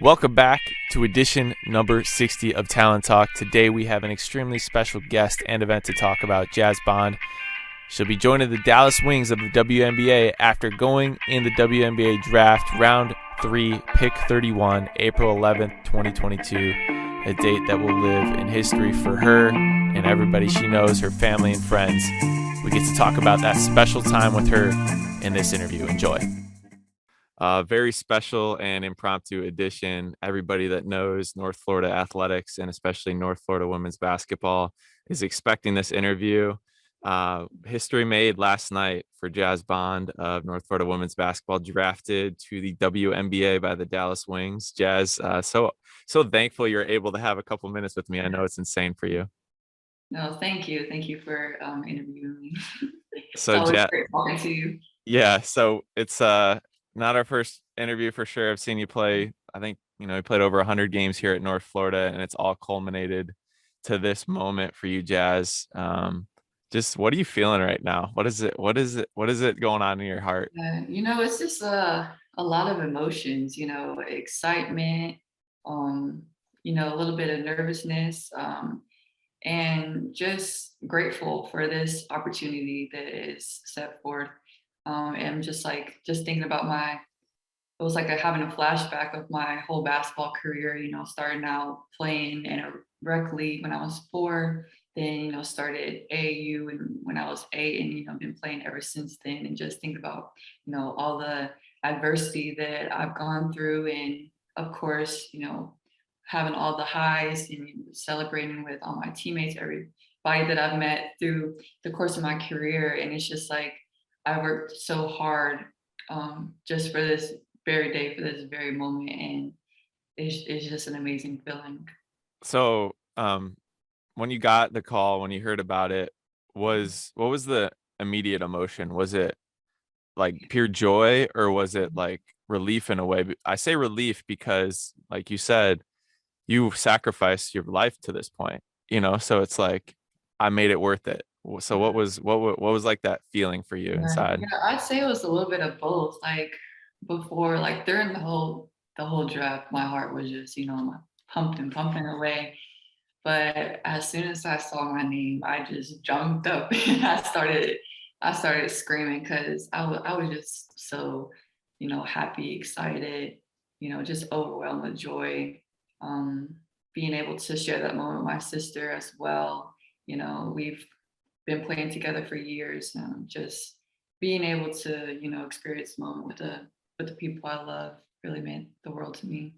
Welcome back to edition number 60 of Talon Talk. Today we have an extremely special guest and event to talk about, Jazz Bond. She'll be joining the Dallas Wings of the WNBA after going in the WNBA Draft, Round 3, Pick 31, April 11th, 2022, a date that will live in history for her and everybody she knows, her family and friends. We get to talk about that special time with her in this interview. Enjoy. Very special and impromptu edition. Everybody that knows North Florida athletics and especially North Florida women's basketball is expecting this interview. History made last night for Jazz Bond of North Florida women's basketball, drafted to the WNBA by the Dallas Wings. Jazz, so thankful you're able to have a couple minutes with me. I know it's insane for you. No, thank you. Thank you for interviewing me. It's So, always great talking to you. yeah, so it's not our first interview for sure. I've seen you play. I think you played over 100 games here at North Florida, and it's all culminated to this moment for you, Jazz. Just what are you feeling right now? What is it? What is it? What is it going on in your heart? It's just a lot of emotions. Excitement, a little bit of nervousness, and just grateful for this opportunity that is set forth. And just thinking about it was like having a flashback of my whole basketball career, starting out playing in a rec league when I was 4, then, started AAU and when I was 8 and, been playing ever since then. And just think about, all the adversity that I've gone through. And of course, having all the highs and celebrating with all my teammates, everybody that I've met through the course of my career. And it's just like, I worked so hard just for this very day, for this very moment, and it's just an amazing feeling. So, when you got the call, when you heard about it, what was the immediate emotion? Was it like pure joy, or was it like relief in a way? I say relief because, like you said, you sacrificed your life to this point, so it's like I made it worth it. So what was like that feeling for you inside? Yeah, I'd say it was a little bit of both. Like before, like during the whole draft, my heart was just, pumped and pumping away. But as soon as I saw my name, I just jumped up and I started screaming because I was just so, happy, excited, just overwhelmed with joy. Um, Being able to share that moment with my sister as well. We've been playing together for years. Just being able to, experience the moment with the people I love really meant the world to me.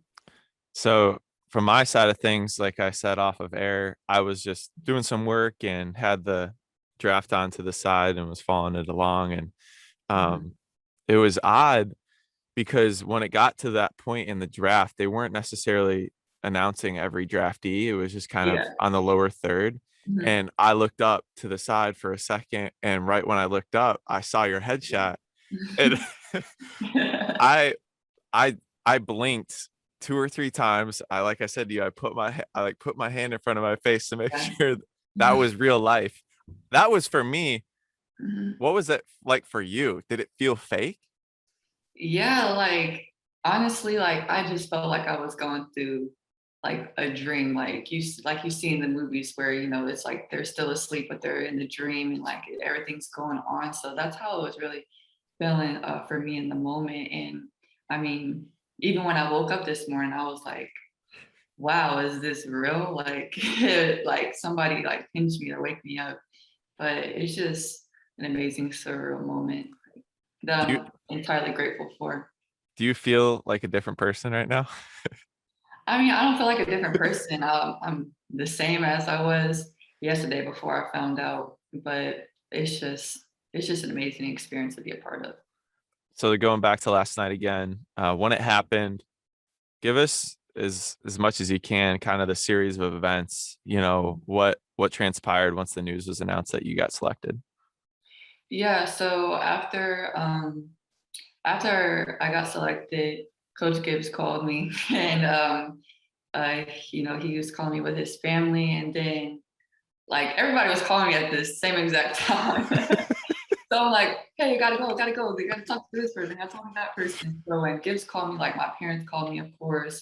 So from my side of things, like I said off of air, I was just doing some work and had the draft on to the side and was following it along. And Mhm. um, it was odd because when it got to that point in the draft, they weren't necessarily announcing every draftee. It was just kind of Yeah. on the lower third. Mhm. And I looked up to the side for a second. And right when I looked up, I saw your headshot. And I I I blinked 2 or 3 times. Like I said to you, put my hand in front of my face to make Yeah. sure that was real life. That was for me. Mhm. What was it like for you? Did it feel fake? Yeah, like honestly, like I just felt like I was going through like a dream, like you see in the movies where it's like they're still asleep, but they're in the dream and like everything's going on. So that's how it was really feeling for me in the moment. And I mean, even when I woke up this morning, I was like, "Wow, is this real?" Like, like somebody like pinched me to wake me up. But it's just an amazing surreal moment that Do you I'm entirely grateful for. do you feel like a different person right now? I mean, I don't feel like a different person. I'm the same as I was yesterday before I found out, but it's just an amazing experience to be a part of. So going back to last night again, when it happened, give us as much as you can, kind of the series of events, what transpired once the news was announced that you got selected. Yeah, so after I got selected, Coach Gibbs called me and he was calling me with his family, and then like everybody was calling me at the same exact time. So I'm like, hey, you gotta go, gotta go. They gotta talk to this person, they gotta talk to that person. So when Gibbs called me, like my parents called me, of course,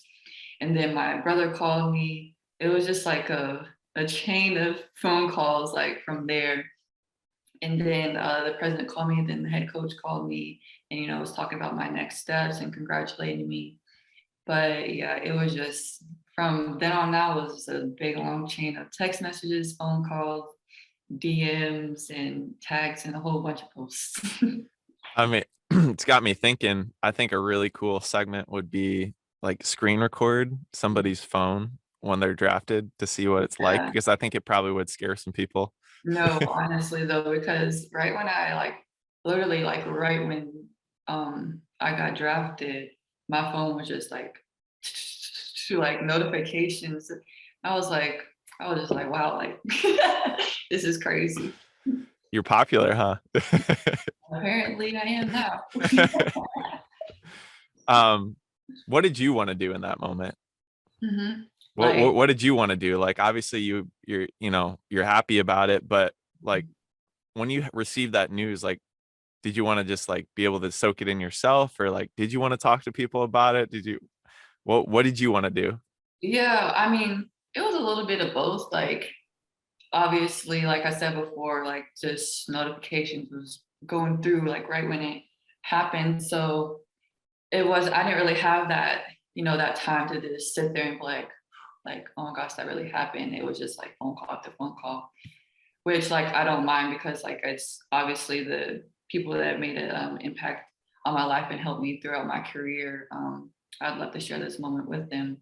and then my brother called me. It was just like a chain of phone calls, like from there. And then the president called me, and then the head coach called me, and was talking about my next steps and congratulating me. But yeah, it was just from then on out, it was a big long chain of text messages, phone calls, DMs, and tags, and a whole bunch of posts. I mean, it's got me thinking. I think a really cool segment would be like screen record somebody's phone when they're drafted to see what it's like, Yeah. because I think it probably would scare some people. No, honestly though, because right when I literally right when I got drafted, my phone was just like like notifications. I was just like, wow, like this is crazy. You're popular, huh? Apparently I am now. What did you want to do in that moment? Hmm. What, Like, what what did you want to do? Like, obviously you're happy about it, but like when you received that news, like, did you want to just like be able to soak it in yourself, or like did you want to talk to people about it? What did you want to do? yeah, I mean, it was a little bit of both. Like, obviously, like I said before, like just notifications was going through like right when it happened. So I didn't really have that, that time to just sit there and be like, oh my gosh, that really happened. It was just like phone call after phone call, which like I don't mind because like it's obviously the people that made an impact on my life and helped me throughout my career. I'd love to share this moment with them.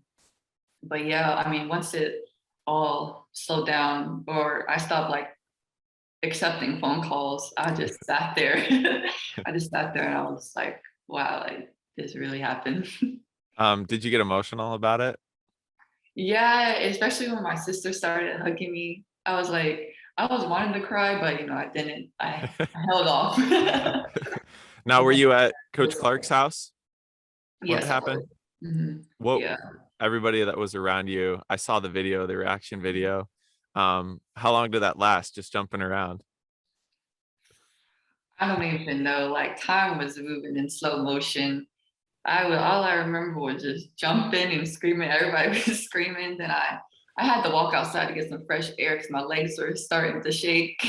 But yeah, I mean, once it all slowed down or I stopped like accepting phone calls, I just sat there. I just sat there and I was like, wow, like this really happened. Did you get emotional about it? Yeah, especially when my sister started hugging me. I was wanting to cry, but I didn't. I held off. Now, were you at Coach Clark's house when it Yes, I was. happened? Mhm. What Yeah. Everybody that was around you, I saw the video, the reaction video. How long did that last? Just jumping around. I don't even know. Like time was moving in slow motion. All I remember was just jumping and screaming. Everybody was screaming. Then I had to walk outside to get some fresh air because my legs were starting to shake.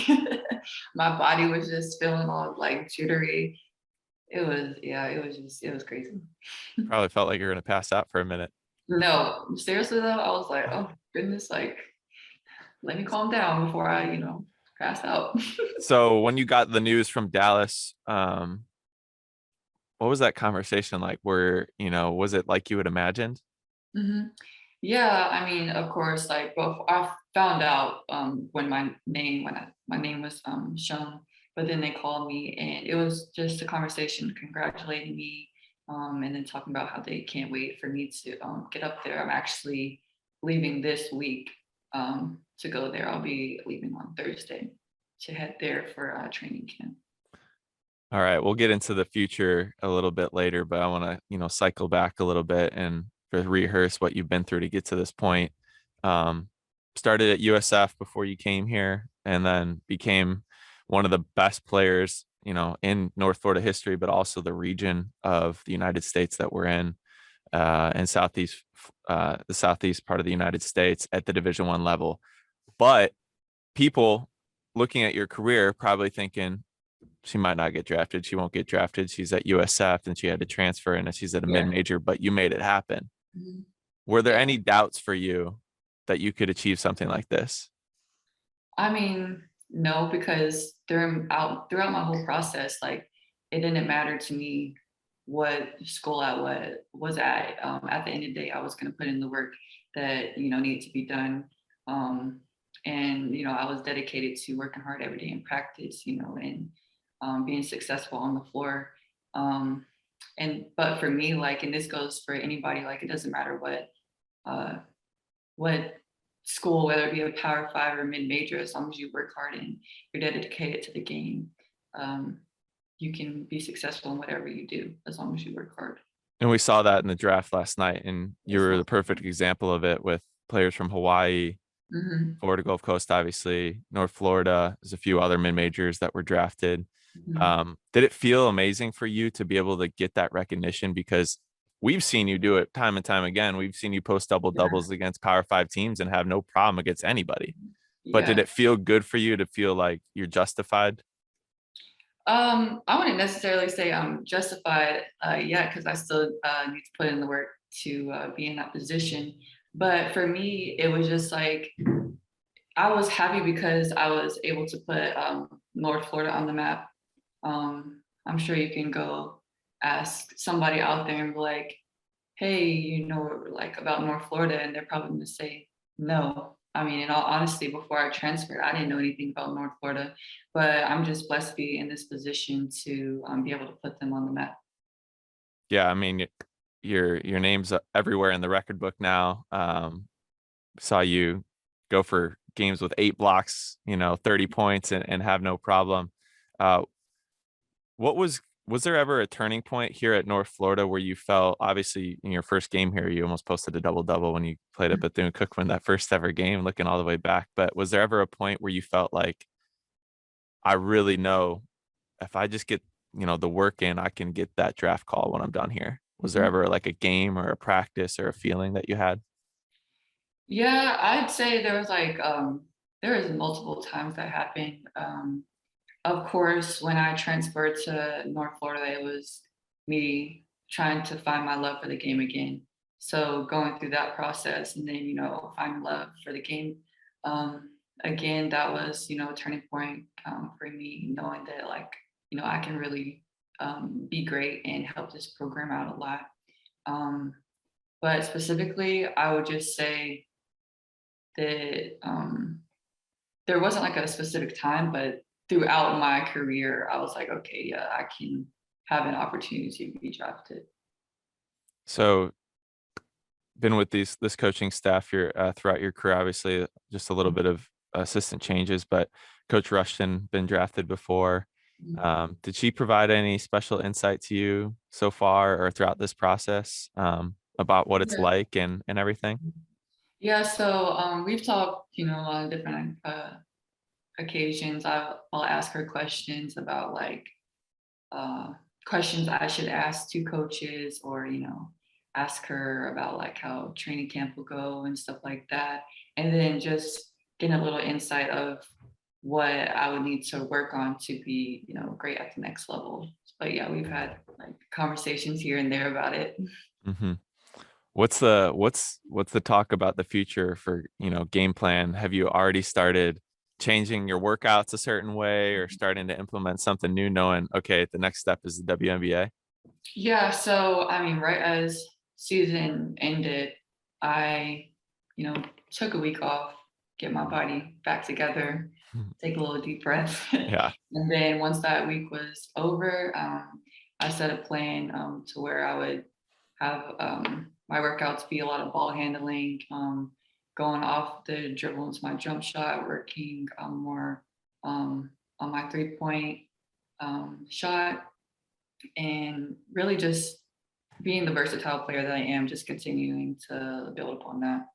My body was just feeling all like jittery. It was crazy. Probably felt like you were gonna pass out for a minute. No, seriously though, I was like, oh goodness, like let me calm down before I, pass out. So when you got the news from Dallas, what was that conversation like? Was it like you had imagined? Hmm. Yeah, I mean, of course, like both I found out when my name was shown, but then they called me and it was just a conversation congratulating me, and then talking about how they can't wait for me to get up there. I'm actually leaving this week to go there. I'll be leaving on Thursday to head there for training camp. All right, we'll get into the future a little bit later, but I want to, cycle back a little bit and rehearse what you've been through to get to this point. Um, Started at USF before you came here, and then became one of the best players, in North Florida history, but also the region of the United States that we're in, and the southeast part of the United States at the Division I level. But people looking at your career probably thinking, she might not get drafted. She won't get drafted. She's at USF and she had to transfer and she's at a Yeah. mid-major, but you made it happen. Mhm. Were there Yeah. any doubts for you that you could achieve something like this? I mean, no, because throughout my whole process, like it didn't matter to me what school was at. At the end of the day, I was going to put in the work that needed to be done, and I was dedicated to working hard every day in practice, and being successful on the floor. Um, but for me, like, and this goes for anybody, like it doesn't matter uh, what school, whether it be a Power Five or mid major, as long as you work hard and you're dedicated to the game, um, you can be successful in whatever you do as long as you work hard. And we saw that in the draft last night, and you It's were not. the perfect example of it with players from Hawaii, Mm-hmm. Florida Gulf Coast, obviously, North Florida. There's a few other mid majors that were drafted. Mhm. Did it feel amazing for you to be able to get that recognition? Because we've seen you do it time and time again. We've seen you post double Yeah. doubles against Power Five teams and have no problem against anybody. But did Yeah. it feel good for you to feel like you're justified? I wouldn't necessarily say I'm justified yet because I still need to put in the work to be in that position. But for me, it was just like I was happy because I was able to put North Florida on the map. I'm sure you can go ask somebody out there and be like, hey, you know, like about North Florida, and they're probably going to say no. I mean, in all honesty, before I transferred, I didn't know anything about North Florida, but I'm just blessed to be in this position to be able to put them on the map. Yeah, I mean, your name's everywhere in the record book now. Saw you go for games with 8 blocks, 30 points and have no problem. Uh, what was there ever a turning point here at North Florida where you felt, obviously in your first game here, you almost posted a double double when you played at Bethune Cookman that first ever game, looking all the way back. But was there ever a point where you felt like, I really know if I just get, the work in, I can get that draft call when I'm done here? Was there ever like a game or a practice or a feeling that you had? Yeah, I'd say there was multiple times that happened. Of course, when I transferred to North Florida, it was me trying to find my love for the game again. So going through that process and then, finding love for the game. Again, that was, a turning point for me, knowing that I can really be great and help this program out a lot. Um, but specifically, I would just say that there wasn't like a specific time, but throughout my career, I was like, okay, yeah, I can have an opportunity to be drafted. So been with this coaching staff your throughout your career, obviously just a little bit of assistant changes, but Coach Rushton been drafted before. Mhm. Did she provide any special insight to you so far or throughout this process, about what it's Yeah. like and everything? Yeah, so we've talked, on different occasions. I'll ask her questions about uh, questions I should ask to coaches, or ask her about like how training camp will go and stuff like that, and then just getting a little insight of what I would need to work on to be great at the next level. But yeah, we've had like conversations here and there about it. Hmm. What's the talk about the future for, game plan? Have you already started changing your workouts a certain way or starting to implement something new, knowing, okay, the next step is the WNBA? Yeah, so I mean, right as season ended, I, took a week off, get my body back together, take a little deep breath. Yeah. And then once that week was over, I set a plan to where I would have my workouts be a lot of ball handling, going off the dribble into my jump shot, working more on my 3 point shot, and really just being the versatile player that I am, just continuing to build upon that.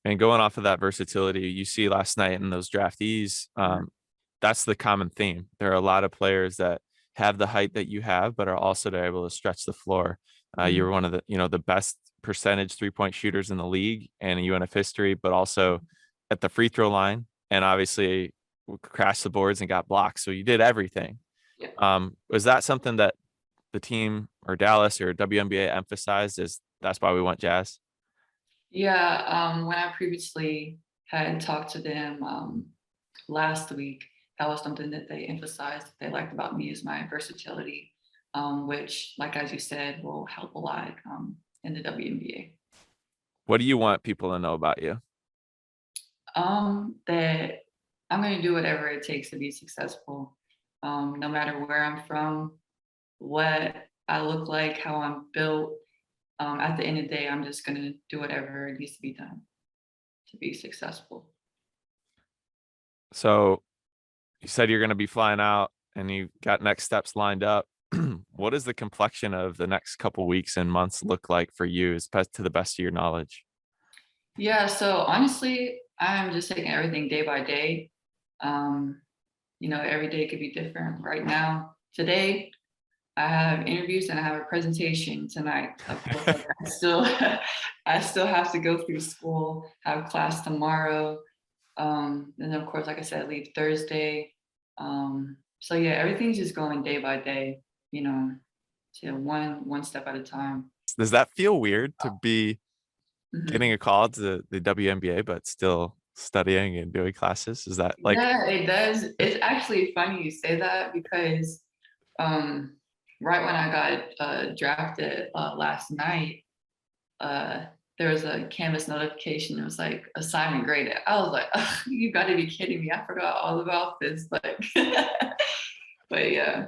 And going off of that versatility, you see last night in those draftees, that's the common theme. There are a lot of players that have the height that you have, but are also able to stretch the floor. Mhm. You're one of the best percentage 3 point shooters in the league and in UNF history, but also at the free throw line, and obviously crashed the boards and got blocked. So you did everything. Yeah. Was that something that the team or Dallas or WNBA emphasized? Is that's why we want Jazz? Yeah. When I previously had talked to them last week, that was something that they emphasized that they liked about me is my versatility, which, like as you said, will help a lot in the WNBA. What do you want people to know about you? That I'm going to do whatever it takes to be successful, no matter where I'm from, what I look like, how I'm built. At the end of the day, I'm just going to do whatever needs to be done to be successful. So you said you're going to be flying out and you got next steps lined up. What does the complexion of the next couple weeks and months look like for you, to the best of your knowledge? Yeah, so honestly, I'm just taking everything day by day. Um, every day could be different. Right now, today, I have interviews and I have a presentation tonight. Of course, like, I still have to go through school, have class tomorrow. And then of course, like I said, leave Thursday. So yeah, everything's just going day by day, to one step at a time. Does that feel weird to be getting Mhm. a call to the WNBA, but still studying and doing classes? Is that like, Yeah, it does. It's actually funny you say that because um, right when I got drafted last night, uh, there was a Canvas notification. It was like assignment graded. I was like, "Ugh, you got to be kidding me! I forgot all about this." Like, but yeah,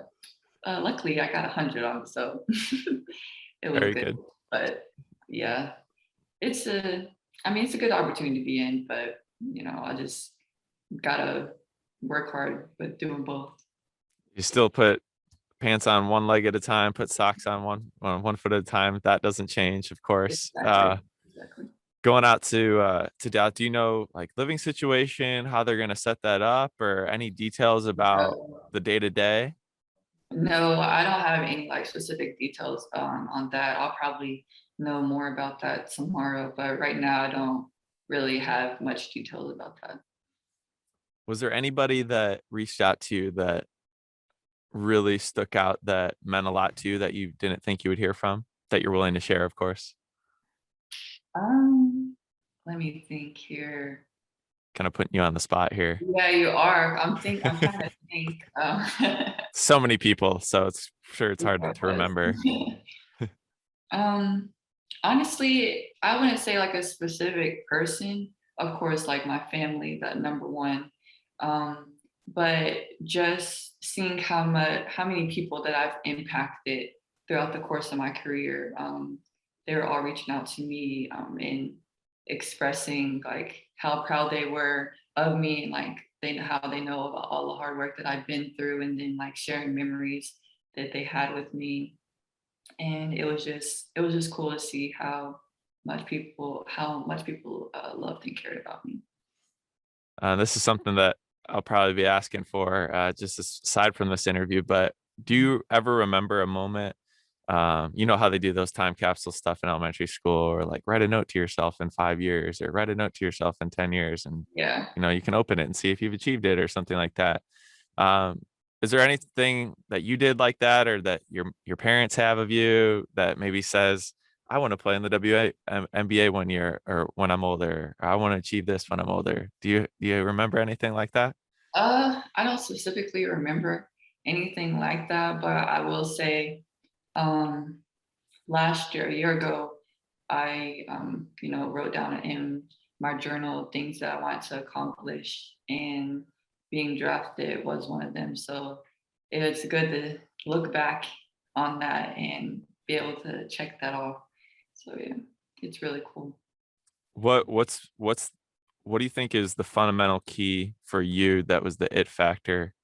luckily I got 100 on, it, so it was very good. good? But yeah, it's a, I mean, it's a good opportunity to be in, but I just gotta work hard with doing both. You still put pants on one leg at a time, put socks on one foot at a time. That doesn't change, of course. Exactly. Exactly. Going out to Dallas, do you know like living situation, how they're gonna set that up, or any details about No, the day to day? no, I don't have any like specific details on that. I'll probably know more about that tomorrow, but right now I don't really have much details about that. Was there anybody that reached out to you that really stuck out that meant a lot to you that you didn't think you would hear from, that you're willing to share, of course? Let me think here. Kind of putting you on the spot here. Yeah, you are. I'm trying to think. So many people, so it's sure it's Yeah, hard it to was. remember. Um, honestly, I wouldn't say like a specific person. Of course, like my family, that number one. Um, but just seeing how many people that I've impacted throughout the course of my career, they were all reaching out to me and expressing like how proud they were of me and like how they know about all the hard work that I've been through, and then like sharing memories that they had with me. And it was just cool to see how much people loved and cared about me. This is something that I'll probably be asking for, just aside from this interview. But do Mhm. you ever remember a moment? You know how they do those time capsule stuff in elementary school, or like write a note to yourself in 5 years, or write a note to yourself in 10 years, and Yeah. you can open it and see if you've achieved it or something like that. Um, is there anything that you did like that, or that your parents have of you that maybe says, I want to play in the WNBA one year, or when I'm older, or I want to achieve this when I'm older? Do you remember anything like that? I don't specifically remember anything like that, but I will say, um, last year, a year ago, I, wrote down in my journal things that I wanted to accomplish, and being drafted was one of them. So it's good to look back on that and be able to check that off. So yeah, it's really cool. What do you think is the fundamental key for you that was the it factor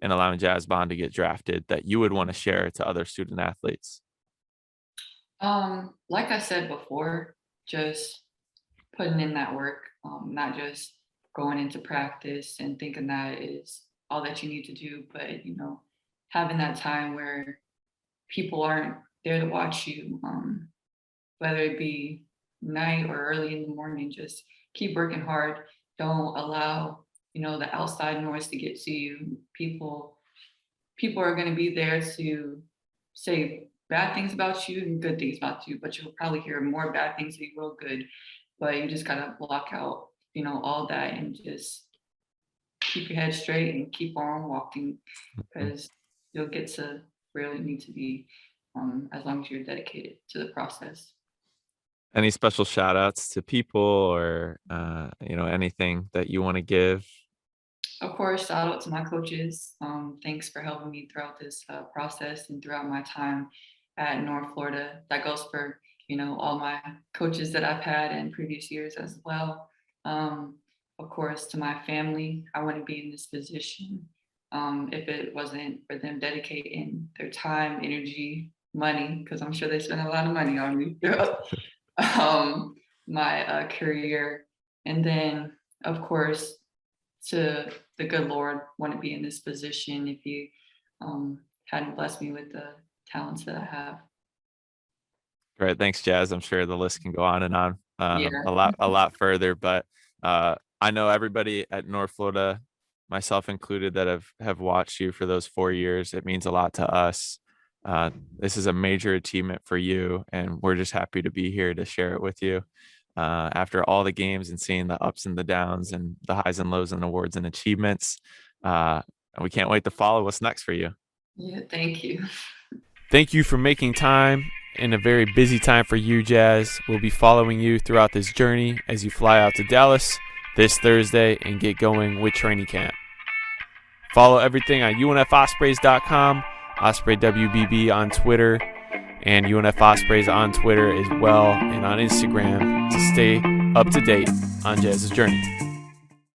in allowing Jazz Bond to get drafted that you would want to share to other student athletes? Like I said before, just putting in that work, not just going into practice and thinking that is all that you need to do, but having that time where people aren't there to watch you, whether it be night or early in the morning. Just keep working hard. Don't allow the outside noise to get to you. People are going to be there to say bad things about you and good things about you, but you'll probably hear more bad things than you will good. But you just gotta block out, all that, and just keep your head straight and keep on walking, Mhm. because you'll get to where you need to be, as long as you're dedicated to the process. Any special shout outs to people, or anything that you want to give? Of course, shout out to my coaches. Thanks for helping me throughout this process and throughout my time at North Florida. That goes for all my coaches that I've had in previous years as well. Um, of course, to my family, I wouldn't be in this position if it wasn't for them dedicating their time, energy, money, because I'm sure they spent a lot of money on me throughout um, my career. And then, of course, to the good Lord wouldn't be in this position if He hadn't blessed me with the talents that I have. Great. Thanks, Jazz. I'm sure the list can go on and on Yeah. a lot further, but I know everybody at North Florida, myself included, that have watched you for those 4 years. It means a lot to us. This is a major achievement for you, and we're just happy to be here to share it with you. After all the games and seeing the ups and the downs and the highs and lows and awards and achievements, we can't wait to follow what's next for you. Yeah, thank you. Thank you for making time in a very busy time for you, Jazz. We'll be following you throughout this journey as you fly out to Dallas this Thursday and get going with training camp. Follow everything on unfospreys.com, Osprey WBB on Twitter, and UNF Ospreys on Twitter as well and on Instagram to stay up to date on Jazz's journey.